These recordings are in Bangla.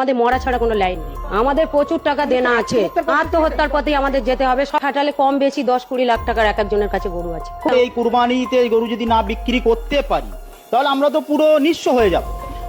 আমাদের মরা ছাড়া কোনো লাইন নেই। আমাদের প্রচুর টাকা দেনা আছে, আত্মহত্যার পথে আমাদের যেতে হবে। খাটালে কম বেশি 10-20 লাখ টাকার এক একজনের কাছে গরু আছে। এই কুরবানিতে গরু যদি না বিক্রি করতে পারি তাহলে আমরা তো পুরো নিঃস্ব হয়ে যাব।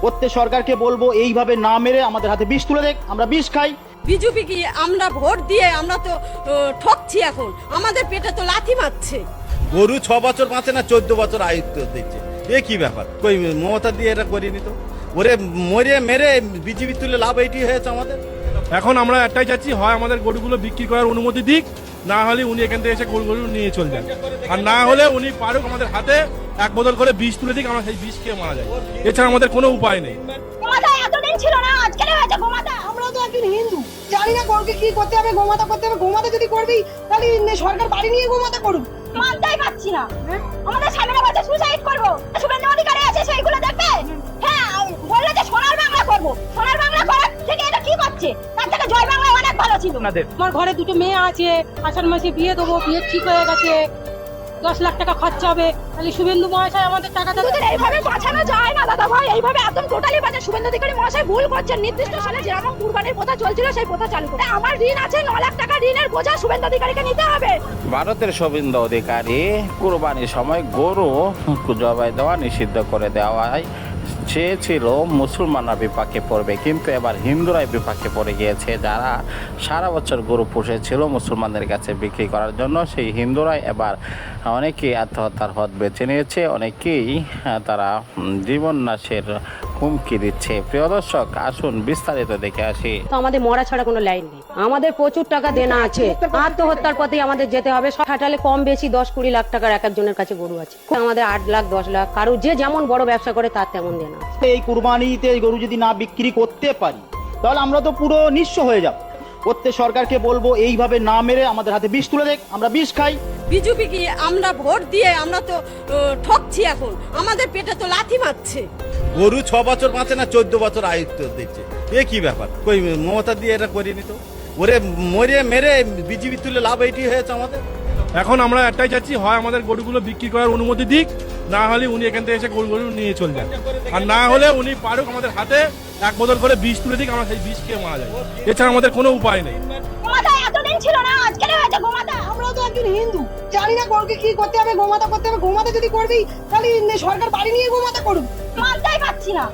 প্রত্যেক সরকারকে বলবো এইভাবে না মেরে আমাদের হাতে বিষ তুলে দেখ, আমরা বিষ খাই। বিজেপি কি আমরা ভোট দিয়ে আমরা তো ঠকছি, এখন আমাদের পেটে তো লাথি মারছে। গরু 6 বছর বাঁচে না 14 বছর আয়ুত্ব দিচ্ছে, এ কি ব্যাপার? কই মমতা দিয়ে এটা করিনি তো, ওরে মরে মেরে বিজেপি তুলে লাভ এইটি হয়েছে আমাদের। এখন আমরা একটাই চাচ্ছি, হয় আমাদের গরুগুলো বিক্রি করার অনুমতি দিক, না হলে উনি এখান থেকে এসে গরু নিয়ে চলে যান, আর না হলে উনি পারুক আমাদের হাতে এক বোতল করে বিষ তুলে দিক, আমরা সেই বিষ খেয়ে মারা যাই। এছাড়া আমাদের কোনো উপায় নেই। এতদিন ছিল না, আজকে হয়েছে গোমাতা। আমরা তো একজন হিন্দু, জানি না গরুকে কি করতে হবে, গোমাতা করতে হবে। গোমাতা যদি করবি তাহলে সরকার বাড়ি নিয়ে গোমাতা করুক। মানতেই পারছি না, আমাদের স্বামীরা বলছে সুসাইড করবো, শুভেন্দু অধিকারী আছে সেইগুলো দেখবে। হ্যাঁ বললে যে সোনার বাংলা করবো, সোনার বাংলা করার থেকে এটা কি করছে, তার থেকে জয় বাংলা অনেক ভালো ছিল। আমার ঘরে দুটো মেয়ে আছে, আষাঢ় মাসে বিয়ে দেবো, বিয়ে ঠিক হয়ে গেছে, 10 লাখ টাকা খরচা হবে। তাহলে শুভেন্দু মহাশয় আমাদের টাকা দেবে। এইভাবে বাঁচানো যায় না দাদা ভাই, এইভাবে একদম টোটালি বাঁচা। শুভেন্দু অধিকারী মহাশয় ভুল করছেন। নির্দিষ্ট সালে যেরকম কুরবানির প্রথা চলছিল সেই প্রথা চালু করে। আমার ঋণ আছে 9 লাখ টাকা, ঋণের বোঝা শুভেন্দু অধিকারীকে নিতে হবে। ভারতের শুভেন্দু অধিকারী কুরবানির সময় গরু জবাই দেওয়া নিষিদ্ধ করে দেওয়ায় চেয়েছিল মুসলমানরা বিপাকে পড়বে, কিন্তু এবার হিন্দুরাই বিপাকে পড়ে গিয়েছে। যারা সারা বছর গরু পুষেছিল মুসলমানদের কাছে বিক্রি করার জন্য, সেই হিন্দুরাই এবার অনেকেই আত্মহত্যার পথ বেছে নিয়েছে, অনেকেই তারা জীবন নাশের হুমকি দিচ্ছে। প্রিয় দর্শক, আসুন বিস্তারিত দেখে আসি। তো আমাদের মরা ছাড়া কোনো লাইন নেই। আমাদের প্রচুর টাকা দেনা আছে, আত্মহত্যার পথে আমাদের যেতে হবে। খাটালে কম বেশি 10-20 লাখ টাকার এক একজনের কাছে গরু আছে। আমাদের 8 লাখ 10 লাখ, কারো যে যেমন বড় ব্যবসা করে তার তেমন দেনা। এই কুরবানিতে গরু যদি না বিক্রি করতে পারি তাহলে আমরা তো পুরো নিঃস্ব হয়ে যাব। প্রত্যেক সরকারকে বলবো এইভাবে না মেরে আমাদের হাতে বিষ তুলে দেখ, আমরা বিষ খাই। বিজেপি কি আমরা ভোট দিয়ে আমরা তো ঠকছি, এখন আমাদের পেটে তো লাথি মারছে। গরু 6 বছর বাঁচে না 14 বছর আয়ুত্ব দিচ্ছে, এ কি ব্যাপার? কই মমতা দিয়ে এটা করিনি তো, ওরে মরে মেরে বিজেপি তুলে লাভ এইটি হয়েছে আমাদের। এখন আমরা একটাই চাচ্ছি, হয় আমাদের গরুগুলো বিক্রি করার অনুমতি দিক, না হলে উনি এখান থেকে এসে গরু নিয়ে চলে যান, আর না হলে উনি পারুক আমাদের হাতে এক বোতল করে বিষ তুলে দিক, আমরা সেই বিষ খেয়ে মারা যাই। এছাড়া আমাদের কোনো উপায় নেই। গোমাতা এতদিন ছিল না, আজকে হয়েছে গোমাতা। আমরা তো একজন হিন্দু, জানি না গরুকে কি করতে হবে, গোমাতা করতে হবে। গোমাতা যদি করবি তাহলে সরকার বাড়ি নিয়ে গোমাতা করুক। মানতেই পারছি না,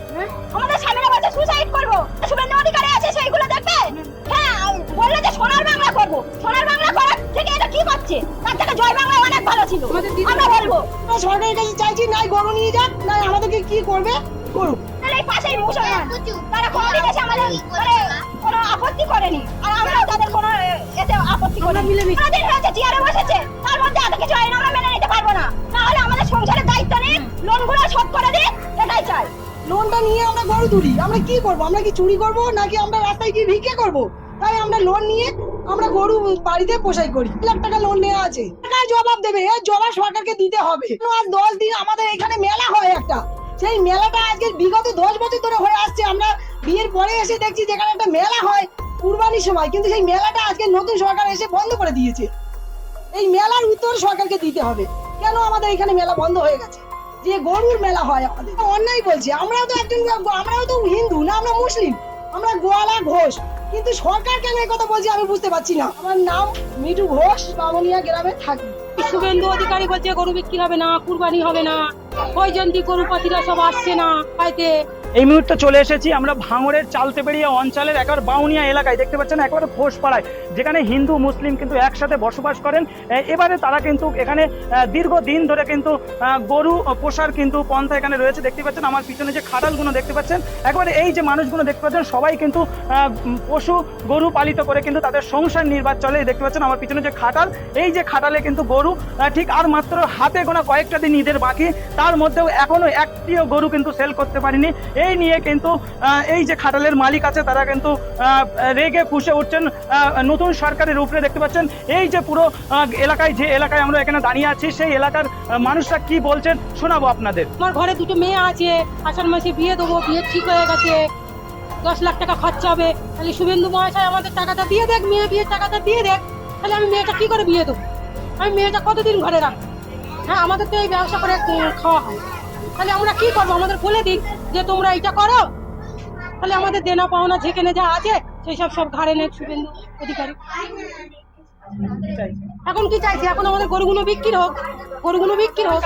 আমাদের স্বামীরা বলছে সুসাইড করবো, শুভেন্দু অধিকারী আছে সেইগুলো দেখবে। হ্যাঁ বললে যে সোনার বাংলা করবো, সোনার বাংলা করার থেকে এটা কি করছে, তার থেকে জয় বাংলা অনেক ভালো ছিল। আমরা বলবো সরকারের কাছে চাইছি, নাই গরু নিয়ে যাক, নাই আমাদেরকে কি করবে করুক। এই পাশেই মুসলমান, তারা কোনোদিন এসে আমাদের কোনো আপত্তি করেনি, আর আমরাও তাদের কোনো এতে আপত্তি করিনি। কোনোদিন হয়েছে চেয়ারে বসেছে, তার মধ্যে এত কিছু আইন আমরা মেনে নিতে পারবো না। না হলে আমাদের সংসারের দায়িত্ব নিন, লোনগুলো শোধ করে দিন, এটাই চাই। লোনটা নিয়ে আমরা গরু তুলি, আমরা কি করবো? আমরা কি চুরি করবো, নাকি আমরা রাস্তায় গিয়ে ভিক্ষে করবো? তাই আমরা লোন নিয়ে আমরা গরু বাড়িতে পোষাই করি। 1 লাখ টাকা লোন নেওয়া আছে, টাকার জবাব দেবে, এর জবাব সরকারকে দিতে হবে। আজ 10 দিন আমাদের এখানে মেলা হয় একটা, সেই মেলাটা আজকে বিগত 10 বছর ধরে হয়ে আসছে। আমরা বিয়ের পরে এসে দেখছি যেখানে একটা মেলা হয় কুরবানির সময়, কিন্তু সেই মেলাটা আজকে নতুন সরকার এসে বন্ধ করে দিয়েছে। এই মেলার উত্তর সরকারকে দিতে হবে, কেন আমাদের এখানে মেলা বন্ধ হয়ে গেছে। যে গরুর মেলা হয় আমাদের, অন্যায় বলছি। আমরাও তো একজন, আমরাও তো হিন্দু না, আমরা মুসলিম, আমরা গোয়ালা ঘোষ, কিন্তু সরকার কেন এই কথা বলছে আমি বুঝতে পারছি না। আমার নাম মিঠু ঘোষ, বামুনিয়া গ্রামে থাকি। শুভেন্দু অধিকারী বলছে গরু বিক্রি হবে না, কুরবানি হবে না, ওইজনটি গরুপাতিরা সব আসছে না খাইতে। এই মুহূর্তে চলে এসেছি আমরা ভাঙড়ের চালতেবেড়িয়া অঞ্চলের একেবারে বাউনিয়া এলাকায়। দেখতে পাচ্ছেন একেবারে ঘোষপাড়ায়, যেখানে হিন্দু মুসলিম কিন্তু একসাথে বসবাস করেন। এবারে তারা কিন্তু এখানে দীর্ঘদিন ধরে কিন্তু গরু পোষার কিন্তু পন্থা এখানে রয়েছে। দেখতে পাচ্ছেন আমার পিছনে যে খাটালগুলো দেখতে পাচ্ছেন, একবারে এই যে মানুষগুলো দেখতে পাচ্ছেন সবাই কিন্তু পশু গরু পালিত করে কিন্তু তাদের সংসার নির্বাহ চলে। দেখতে পাচ্ছেন আমার পিছনে যে খাটাল, এই যে খাটালে কিন্তু গরু ঠিক আর মাত্র হাতে গোনা কয়েকটা দিন ঈদের বাকি, তার মধ্যেও এখনো একটিও গরু কিন্তু সেল করতে পারিনি। এই নিয়ে কিন্তু এই যে খাটালের মালিক আছে তারা কিন্তু রেগে ফুঁসে উঠছেন নতুন সরকারের উপরে। দেখতে পাচ্ছেন এই যে পুরো এলাকায়, যে এলাকায় আমরা এখানে দাঁড়িয়ে আছি, সেই এলাকার মানুষরা কি বলছেন শোনাবো আপনাদের। আমার ঘরে দুটো মেয়ে আছে, আষাঢ় মাসে বিয়ে দেবো, বিয়ে ঠিক হয়ে গেছে, 10 লাখ টাকা খরচা হবে। তাহলে শুভেন্দু মহাশয় আমাদের টাকাটা দিয়ে দেখ, মেয়ে বিয়ের টাকাটা দিয়ে দেখ। তাহলে আমি মেয়েটা কি করে বিয়ে দেবো? আমি মেয়েটা কতদিন ঘরে রাখবো? হ্যাঁ আমাদের তো এই ব্যবসা করে খাওয়া হয়, তাহলে আমরা কি করবো? আমাদের বলে দিন যে তোমরা এটা করো, তাহলে আমাদের দেনা পাওনা যেখানে যা আছে সেই সব ঘাড়ে নেয় শুভেন্দু অধিকারী। এখন কি চাইছি? এখন আমাদের গরুগুলো বিক্রি হোক, গরুগুলো বিক্রি হোক।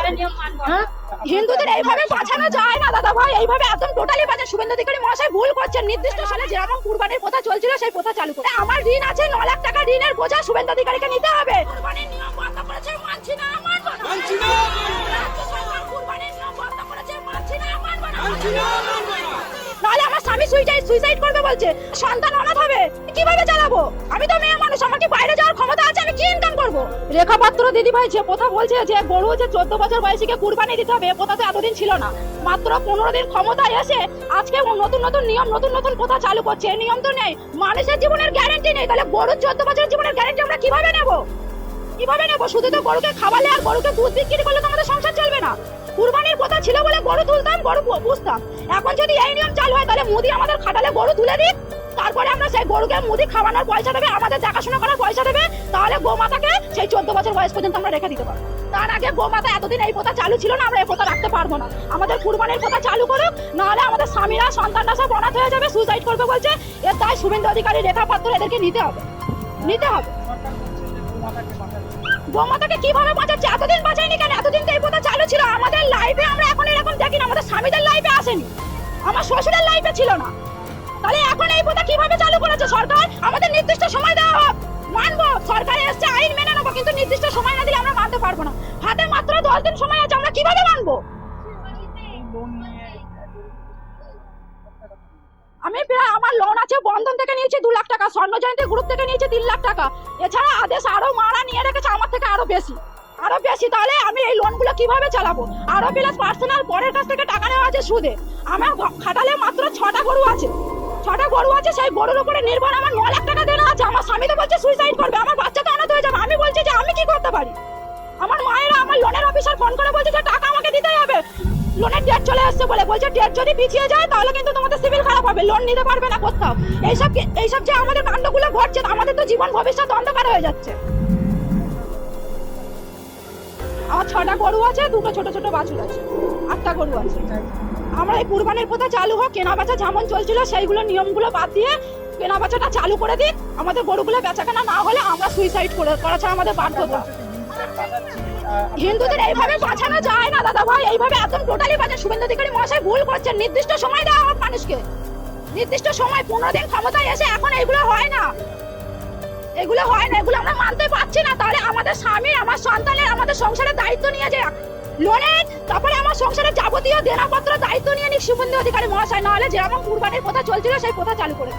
হ্যাঁ, হিন্দুদের এইভাবে বাঁচানো যায় না দাদা ভাই, এইভাবে একদম টোটালি বাঁচা। শুভেন্দু অধিকারী মহাশয় ভুল করছেন। নির্দিষ্ট সালে যেরকম কুরবানির প্রথা চলছিল সেই প্রথা চালু করে আমার ঋণ আছে 9 লাখ টাকা, ঋণের বোঝা শুভেন্দু অধিকারীকে নিতে হবে। কুরবানির নিয়ম বন্ধ করেছে, মানছি না, মানবো না। রাজ্য সরকার কুরবানির নিয়ম বন্ধ করেছে, মানছি না, মানবো না। নাহলে আমার স্বামী সুইসাইড করবে বলছে, সন্তান অনাথ হবে, কিভাবে চালাবো? আমি তো মেয়ে মানুষ, আমার কি বাইরে যাওয়ার ক্ষমতা আছে? আমি কি ইনকাম করবো? রেখা পাত্র দিদি ভাই যে কথা বলছে যে গরু যে 14 বছর বয়সীকে কুরবানি দিতে হবে, কথা তো এতদিন ছিল না। মাত্র 15 দিন ক্ষমতায় এসে আজকে নতুন নতুন নিয়ম, নতুন নতুন কথা চালু করছে। এই নিয়ম তো নেই, মানুষের জীবনের গ্যারান্টি নেই। তাহলে গরুর 14 বছরের জীবনের গ্যারান্টি আমরা কিভাবে নেব? কিভাবে নেব? শুধু তো গরুকে খাওয়ালে আর গরুকে দুধ বিক্রি করলে তো আমাদের সংসার চলবে না। কুরবানির কথা ছিল বলে গরু তুলতাম, গরু পুষতাম। এখন যদি এই নিয়ম চালু হয় তাহলে মোদি আমাদের খাটালে গরু তুলে দিক, তারপরে আমরা সেই গরুকে মুদি খাওয়ানোর পয়সা দেবে, আমাদের দেখাশোনা করার পয়সা দেবে, তাহলে গোমাতাকে সেই 14 বছর বয়স পর্যন্ত আমরা রেখে দিতে পারবো। তার আগে গোমাতা এতদিন এই প্রথা চালু ছিল না, আমরা এই প্রথা রাখতে পারবো না। আমাদের কুরবানির প্রথা চালু করুক, নাহলে আমাদের স্বামীরা সন্তানরা সব অনাথ হয়ে যাবে, সুসাইড করবে বলছে। এর দায় শুভেন্দু অধিকারী, রেখা পাত্র এদেরকে নিতে হবে, নিতে হবে। গোমাতাকে কিভাবে বাঁচাচ্ছে? এতদিন বাঁচায়নি কেন? এতদিন তো এই প্রথা চালু ছিল। আমাদের লাইফে আমরা এখন এরকম দেখি না, আমাদের স্বামীদের লাইফে আসেনি, আমার শ্বশুরের লাইফে ছিল না। তাহলে এখন এই প্রথা কিভাবে চালু করেছে সরকার? আমাদের নির্দিষ্ট সময় দেওয়া হোক, মানবো। সরকারে এসছে, আইন মেনে নেবো, কিন্তু নির্দিষ্ট সময় না দিলে আমরা মানতে পারবো না। হাতে মাত্র 10 দিন সময় আছে, আমরা কিভাবে মানবো? আমি প্রায়, আমার লোন আছে, বন্ধন থেকে নিয়েছি 2 লাখ টাকা, স্বর্ণ জয়ন্তী গ্রুপ থেকে নিয়েছি 3 লাখ টাকা। এছাড়া আদেশ আরো মারা নিয়ে রেখেছে আমার থেকে আরো বেশি। তাহলে আমি এই লোনগুলো কিভাবে চালাবো? আরো প্লাস পার্সোনাল পরের কাছ থেকে টাকা নেওয়া আছে সুদে। আমার খাটালে মাত্র 6টা গরু আছে, 6টা গরু আছে, সেই গরুর উপরে নির্ভর আমার 9 লাখ টাকা দেনা আছে। আমার স্বামী তো বলছে সুইসাইড করবে, আমার বাচ্চা তো অনাথ হয়ে যাবে। আমি বলছি যে আমি কি করতে পারি? আমার মায়েরা, আমার লোনের অফিসার ফোন করে বলছে যে টাকা আমাকে দিতেই হবে, লোনের ডেট চলে আসছে বলে। বলছে ডেট যদি পিছিয়ে যায় তাহলে কিন্তু তোমাদের সিভিল খারাপ হবে, লোন নিতে পারবে না কোথাও। এইসব যে আমাদের কাণ্ডগুলো ঘটছে, আমাদের তো জীবন ভবিষ্যৎ অন্ধকার হয়ে যাচ্ছে। আমার 6টা গরু আছে, 2টো ছোট ছোট বাছুর আছে, 8টা গরু আছে। আমরা এই কুরবানির প্রথা চালু হোক, কেনা বেচা যেমন চলছিল সেইগুলো নিয়মগুলো বাদ দিয়ে কেনা বেচাটা চালু করে দিক। আমাদের গরুগুলো বেচা কেনা না হলে আমরা সুইসাইড করা ছাড়া আমাদের বাধ্যতা। হিন্দুদের এইভাবে বাঁচানো যায় না দাদা ভাই, এইভাবে একদম টোটালি বাঁচা। শুভেন্দু অধিকারী মহাশয় ভুল করছেন। নির্দিষ্ট সময় দেওয়া হোক মানুষকে, নির্দিষ্ট সময়। 15 দিন ক্ষমতায় এসে এখন এগুলো হয় না, এগুলো আমরা মানতে পারছি না। তাহলে আমাদের স্বামী, আমার সন্তানের, আমাদের সংসারের দায়িত্ব নিয়ে যায় লোনের, তারপরে আমার সংসারের যাবতীয় দেনাপত্র দায়িত্ব নিয়ে নিক শুভেন্দু অধিকারী মহাশয়। নাহলে যেরকম কুরবানির প্রথা চলছিল সেই প্রথা চালু করে,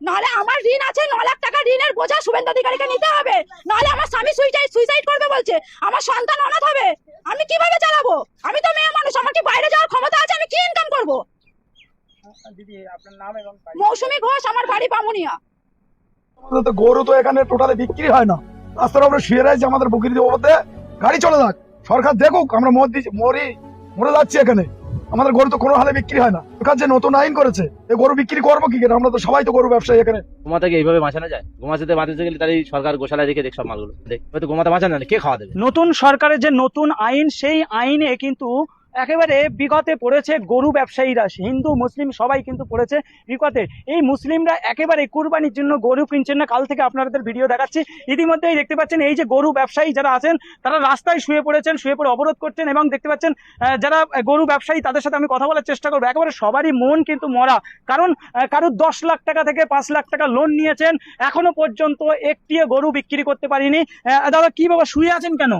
নাহলে আমার ঋণ আছে 9 লাখ টাকা, ঋণের বোঝা শুভেন্দু অধিকারীকে নিতে হবে। নাহলে আমার স্বামী সুইসাইড করবে বলছে, আমার সন্তান অনাথ হবে, আমি কিভাবে চালাবো? আমি তো মেয়ে মানুষ, আমার কি বাইরে যাওয়ার ক্ষমতা আছে? আমি কি ইনকাম করবো? দিদি আপনার নাম এবং মৌসুমী ঘোষ, আমার বাড়ি বামুনিয়া। তো গরু তো এখানে টোটালি বিক্রি হয় না, রাস্তার উপরে শুয়ে রয়েছে, আমাদের বকরি দিয়ে ওপর দিয়ে গাড়ি চলে যাক, সরকার দেখুক, আমরা মরে যাচ্ছি এখানে। আমাদের গরু তো কোনো হালে বিক্রি হয় না। সরকার যে নতুন আইন করেছে, এই গরু বিক্রি করবো কি করে? আমরা তো সবাই তো গরু ব্যবসায়ী এখানে। গোমাতাকে এইভাবে বাঁচানো যায়? গোমাতাতে বাঁচাতে গেলে তাই সরকার গোশালায় রেখে দেখ সব মালগুলো, দেখ হয়তো গোমাতা বাঁচানো না, কে খাওয়া দেবে? নতুন সরকারের যে নতুন আইন, সেই আইনে কিন্তু একেবারে বিগতে পড়েছে গরু ব্যবসায়ীরা। হিন্দু মুসলিম সবাই কিন্তু পড়েছে বিগতে। এই মুসলিমরা একেবারে কুরবানির জন্য গরু কিনছেন না। কাল থেকে আপনাদের ভিডিও দেখাচ্ছি, ইতিমধ্যেই দেখতে পাচ্ছেন এই যে গরু ব্যবসায়ী যারা আছেন তারা রাস্তায় শুয়ে পড়েছেন, শুয়ে পড়ে অবরোধ করছেন। এবং দেখতে পাচ্ছেন যারা গরু ব্যবসায়ী তাদের সাথে আমি কথা বলার চেষ্টা করবো। একেবারে সবারই মন কিন্তু মরা, কারণ কারোর 10 লাখ টাকা থেকে 5 লাখ টাকা লোন নিয়েছেন, এখনো পর্যন্ত একটিও গরু বিক্রি করতে পারিনি। দাদা কি বাবা শুয়ে আছেন কেন?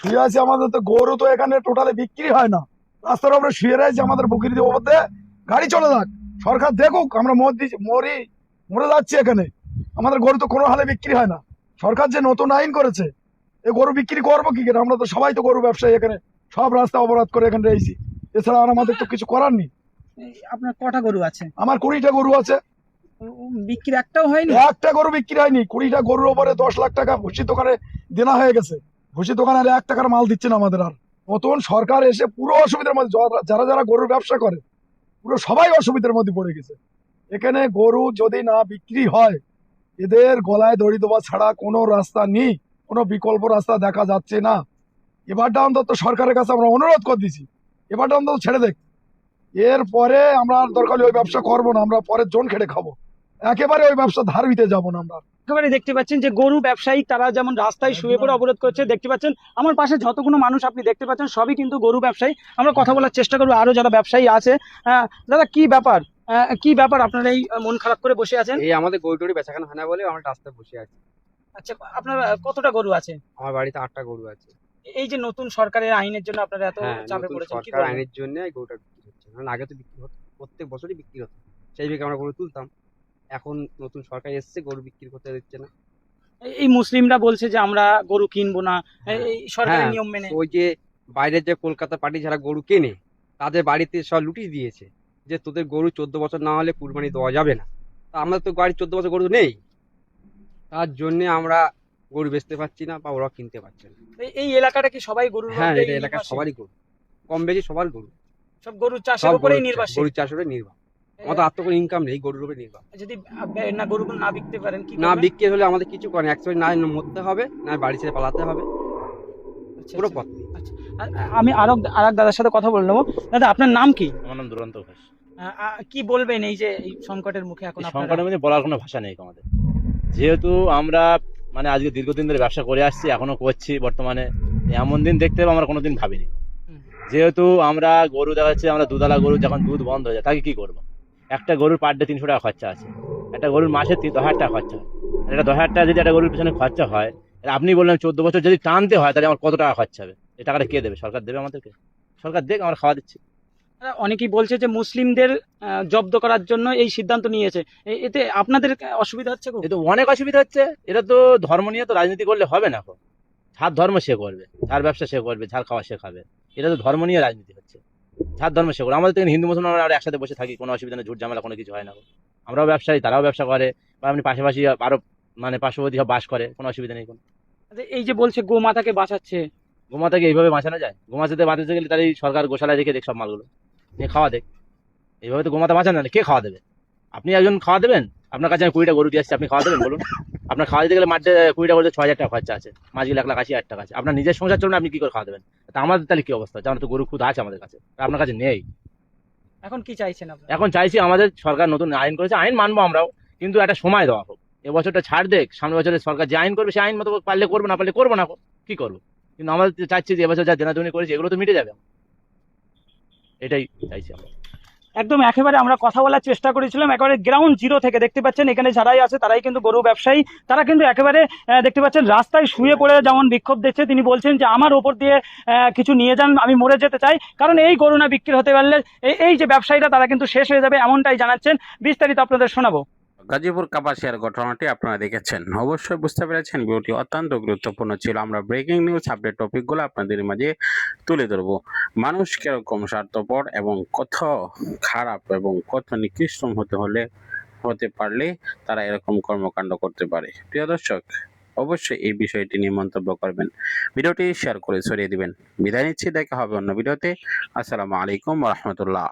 শুয়ে আছে, আমাদের তো গরু তো এখানে টোটালি বিক্রি হয় না, রাস্তার উপরে শুয়ে রয়েছে, আমাদের বকরি দিয়ে ওপর দিয়ে গাড়ি চলে যাক, সরকার দেখুক, আমরা মরে যাচ্ছি এখানে। আমাদের গরু তো কোনো হালে বিক্রি হয় না। সরকার যে নতুন আইন করেছে, এই গরু বিক্রি করবো কি করে? আমরা তো সবাই তো গরু ব্যবসায়ী এখানে, সব রাস্তা অবরোধ করে এখানে রয়েছি, এছাড়া আর আমাদের তো কিছু করার নেই। আপনার কটা গরু আছে? আমার 20টা গরু আছে, বিক্রি একটাও হয়নি? একটা গরু বিক্রি হয়নি। 20টা গরুর উপরে 10 লাখ টাকা ভুসির দোকানে দেনা হয়ে গেছে। ভুসির দোকানে 1 টাকার মাল দিচ্ছে না আমাদের। আর নতুন সরকার এসে পুরো অসুবিধার মধ্যে, যারা গরুর ব্যবসা করে পুরো সবাই অসুবিধার মধ্যে পড়ে গেছে। এখানে গরু যদি না বিক্রি হয়, এদের গলায় দড়ি দেওয়া ছাড়া কোনো রাস্তা নেই, কোনো বিকল্প রাস্তা দেখা যাচ্ছে না। এবারটা অন্তত সরকারের কাছে আমরা অনুরোধ করে দিছি, এবারটা অন্তত ছেড়ে দেখ। এরপরে আমরা আর দরকার হলে ওই ব্যবসা করবো না, আমরা পরের জন খেটে খাবো, একেবারে ওই ব্যবসা ধার দিতে যাবো না আমরা। একেবারে দেখতে পাচ্ছেন যে গরু ব্যবসায়ী তারা যেমন রাস্তায় শুয়ে পড়ে অবরোধ করছে, দেখতে পাচ্ছেন আমার পাশে যতগুলো মানুষ আপনি দেখতে পাচ্ছেন সবই কিন্তু গরু ব্যবসায়ী। আমরা কথা বলার চেষ্টা করবো আরো যারা ব্যবসায়ী আছে। দাদা কি ব্যাপার, কি ব্যাপার আপনারা এই মন খারাপ করে বসে আছেন? এই আমাদের গরু টরি বেচাকেনা হয় না বলে আমরা রাস্তায় বসে আছি। আচ্ছা, আপনার কতটা গরু আছে? আমার বাড়িতে 8টা গরু আছে। এই যে নতুন সরকারের আইনের জন্য আপনারা এত হ্যাঁ, চাপে নতুন পড়েছেন, কি সরকার বলবেন? আইনের জন্য এই গরুটা বিক্রি হচ্ছে, কারণ আগে তো বিক্রি হতো, প্রত্যেক বছরই বিক্রি হতো, সেই ভেবে আমরা গরু তুলতাম। এখন নতুন সরকার এসছে, গরু বিক্রি করতে দিচ্ছে না। এই মুসলিমরা বলছে যে আমরা গরু কিনবো না এই সরকারের হ্যাঁ, নিয়ম মেনে। ওই যে বাইরের যে কলকাতা পার্টি যারা গরু কেনে তাদের বাড়িতে সব লুটিয়ে দিয়েছে যে তোদের গরু 14 বছর না হলে কুরবানি দেওয়া যাবে না। তা আমরা তো গাড়ি 14 বছর গরু নেই, তার জন্য আমরা গরু বেচতে পারছি না বা ওরা কিনতে পারছে না। এই এলাকাটা কি সবাই গরুর হ্যাঁ, মধ্যেই এটা এলাকার নির্ভরশীল? সবারই গরু, কম বেশি সবার গরু, সব গরু চাষের সব উপরেই নির্ভরশীল। গরু চাষের উপরে নির্ভর। আমাদের আর তো কোনো ইনকাম নেই, গরুর উপরে নির্ভর। যদি না গরুগুলো না বিকতে পারেন কি না করবেন? বিক্রি হলে আমাদের কিছু করে একচুয়ালি না মরতে হবে, না বাড়ি ছেড়ে পালাতে হবে, আচ্ছা, পুরো আচ্ছা। পথ নেই। আমি আরেক দাদার সাথে কথা বলে নেবো। দাদা আপনার নাম কি? আমার নাম দুরন্ত ঘোষ। কি বলবেন এই যে এই সংকটের মুখে এখন এই আপনারা? সংকটের মধ্যে বলার কোনো ভাষা নেই আমাদের, যেহেতু আমরা মানে আজকে দীর্ঘদিন ধরে ব্যবসা করে আসছি, এখনো করছি বর্তমানে। এমন দিন দেখতে হবে আমরা কোনোদিন ভাবিনি। যেহেতু আমরা গরু দেখা যাচ্ছে, আমরা দুধালা গরু যখন দুধ বন্ধ হয়ে যায় তাকে কি করবো? একটা গরুর পার ডে 300 টাকা খরচা আছে, একটা গরুর মাসে 10,000 টাকা খরচা হয়। একটা 10,000 টাকা যদি একটা গরুর পিছনে খরচা হয়, আপনি বললেন 14 বছর যদি টানতে হয় তাহলে আমার কত টাকা খরচা হবে? এই টাকাটা কে দেবে? সরকার দেবে আমাদেরকে। সরকার দেখ, আমরা খাওয়া দিচ্ছি। অনেকেই বলছে যে মুসলিমদের জব্দ করার জন্য এই সিদ্ধান্ত নিয়েছে, এতে আপনাদের অসুবিধা হচ্ছে খুব? এ তো অনেক অসুবিধা হচ্ছে। এটা তো ধর্ম নিয়ে তো রাজনীতি করলে হবে না। যার ধর্ম সে করবে, যার ব্যবসা সে করবে, যার খাওয়া সে খাবে। এটা তো ধর্ম নিয়ে রাজনীতি হচ্ছে। যার ধর্ম সে করবে। আমাদের তো হিন্দু মুসলমান আমরা একসাথে বসে থাকি, কোনো অসুবিধা নেই, ঝুট ঝামেলা কোনো কিছু হয় না। আমরাও ব্যবসায়ী, তারাও ব্যবসা করে, বা আপনি পাশাপাশি আরো মানে পার্শ্ববর্তী সব বাস করে, কোনো অসুবিধা নেই কোনো। এই যে বলছে গোমাতাকে বাঁচাচ্ছে, গোমাতাকে এইভাবে বাঁচানো যায়? গোমাতাতে বাঁচাতে গেলে তাহলে সরকার গোশালায় রেখে দেখ সব মালগুলো নিয়ে খাওয়া দেখ। এইভাবে তো গোমাতা বাঁচানো না, কে খাওয়া দেবে? আপনি একজন খাওয়া দেবেন? আপনার কাছে আমি 20টা গরু দিয়ে আসছি, আপনি খাওয়া দেবেন বলুন? আপনার খাওয়া দিতে গেলে মাঠে 20টা গরুতে 6,000 টাকা খরচা আছে, মাছ গেলে 1,80,000 টাকা আছে। আপনার নিজের সংসার চলুন, আপনি কি করে খাওয়া দেবেন? তা আমাদের তাহলে কি অবস্থা? যেমন তো গরু খুদ আছে আমাদের কাছে, আপনার কাছে নেই। এখন কি চাইছেন আপনারা? এখন চাইছি আমাদের সরকার নতুন আইন করেছে, আইন মানবো আমরাও, কিন্তু একটা সময় দেওয়া হোক। এবছরটা ছাড় দেখ, সামনের বছরে সরকার যে আইন করবে সেই আইন মতো পারলে করবো, না পারলে করবো না, কি করবো? কিন্তু আমাদের চাইছি যে এবছর যা দেনাদুনি করেছে এগুলো তো মিটে যাবে, এটাই চাইছি আমরা। একদম একেবারে আমরা কথা বলার চেষ্টা করেছিলাম একেবারে গ্রাউন্ড জিরো থেকে। দেখতে পাচ্ছেন এখানে যারাই আছে তারাই কিন্তু গরু ব্যবসায়ী, তারা কিন্তু একেবারে দেখতে পাচ্ছেন রাস্তায় শুয়ে পড়ে যেমন বিক্ষোভ দিচ্ছে। তিনি বলছেন যে আমার ওপর দিয়ে কিছু নিয়ে যান, আমি মরে যেতে চাই, কারণ এই গরু না বিক্রি হতে পারলে এই যে ব্যবসায়ীরা তারা কিন্তু শেষ হয়ে যাবে, এমনটাই জানাচ্ছেন। বিস্তারিত আপনাদের শোনাবো। গাজীপুর কাপাসিয়ার ঘটনাটি আপনারা দেখেছেন, অবশ্যই বুঝতে পেরেছেন ভিডিওটি অত্যন্ত গুরুত্বপূর্ণ ছিল। আমরা ব্রেকিং নিউজ আপডেট টপিকগুলো আপনাদের মাঝে তুলে ধরবো। মানুষ কিরকম স্বার্থপর এবং কত খারাপ এবং কত নিকৃষ্ট হতে পারলে তারা এরকম কর্মকাণ্ড করতে পারে। প্রিয় দর্শক, অবশ্যই এই বিষয়টি নিয়ে মন্তব্য করবেন, ভিডিওটি শেয়ার করে ছড়িয়ে দিবেন। বিদায় নিচ্ছি, দেখা হবে অন্য ভিডিওতে। আসসালামু আলাইকুম ওয়া রাহমাতুল্লাহ।